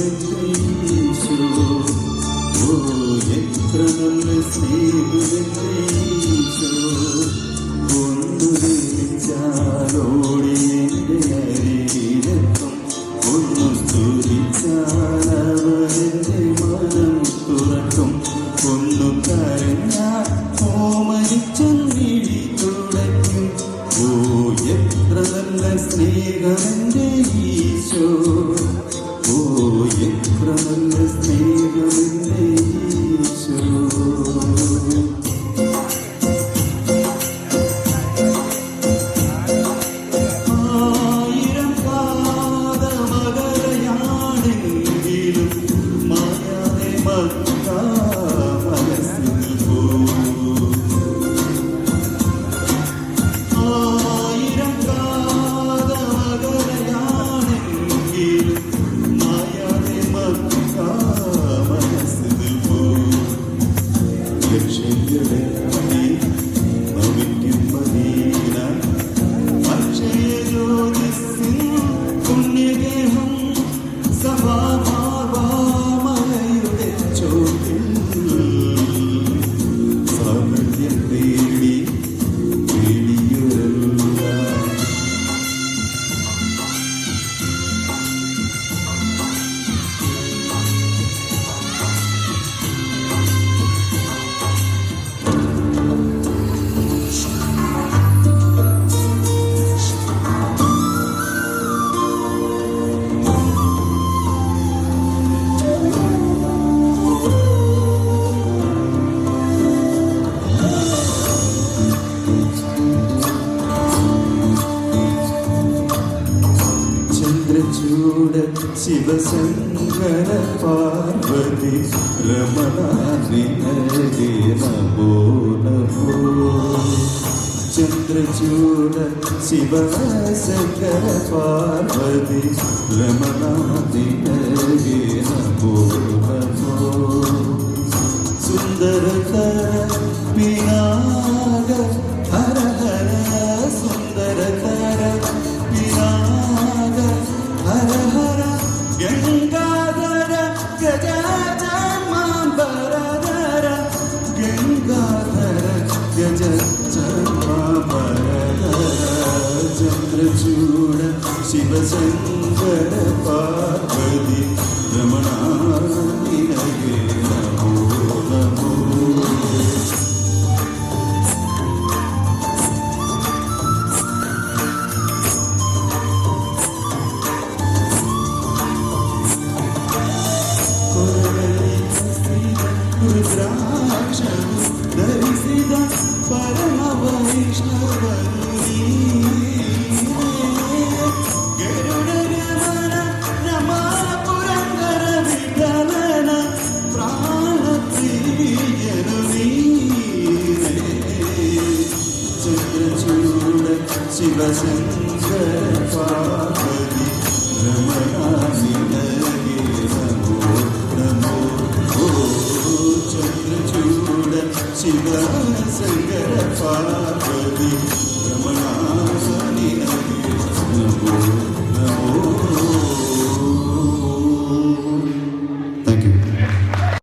സ്നേഹമെന്നീശോ ഓ എത്ര നല്ല സ്നേഹമെന്നീശോ ഒന്നു വിളിച്ചാലോടി എൻ്റെ അരികിലെത്തും ഒന്നു സ്തുതിച്ചാൽ അവൻ്റെ മനം തുറക്കും ഒന്നു കരഞ്ഞാൽ ഓമനിച്ചൊന്നിടി തുടയ്ക്കും ഓ എത്ര നല്ല സ്നേഹമെൻ്റെ ഈശോ ഓ എത്ര നല്ല സ്നേഹമെൻ്റെ ഈശോ ആയിരം പാദമകലയാണെങ്കിലും മായാതെ മക്ക മനസ്സിൽ പോ ആയിരം പാദമകലയാണെങ്കിലും മായാതെ മക്ക മനസ്സിൽ പോ ലക്ഷ്യങ്ങളെ ഭവിക്കും മദീന അക്ഷയജ്യോതിസിൻ പുണ്യഗേഹം സഭാമലയുടെ ചോട്ടിൽ സാമർത്ഥ്യം തേടി തേടിയൊരല്ല ചന്ദ്രചൂഡ ശിവശങ്കര പാർവതി രമണാദിനേ നമോ നമോ ചന്ദ്രചൂഡ ശിവശങ്കര പാർവതി രമണാദിനേ നമോ നമോ സുന്ദരതര പിനാക ഹര ഹര സുന്ദരതര പിനാക ഹര ഹര ഗംഗാധര ഗജാചർമാംബരധര ഗംഗാധര ഗജാചർമാംബരധര ചന്ദ്രചൂഡ ശിവശങ്കര പാർവതി രമണാദിനേ നമോ നമോ രുദ്രാക്ഷം ധരിസിത പരമവൈഷ്ണവനീ ഗരുഡഗമന രമാപുരന്ദര വിഠലന പ്രാണപ്രിയനു നീരേ ചന്ദ്രചൂഡ ശിവശങ്കര പാർവതി രമണാദിനേ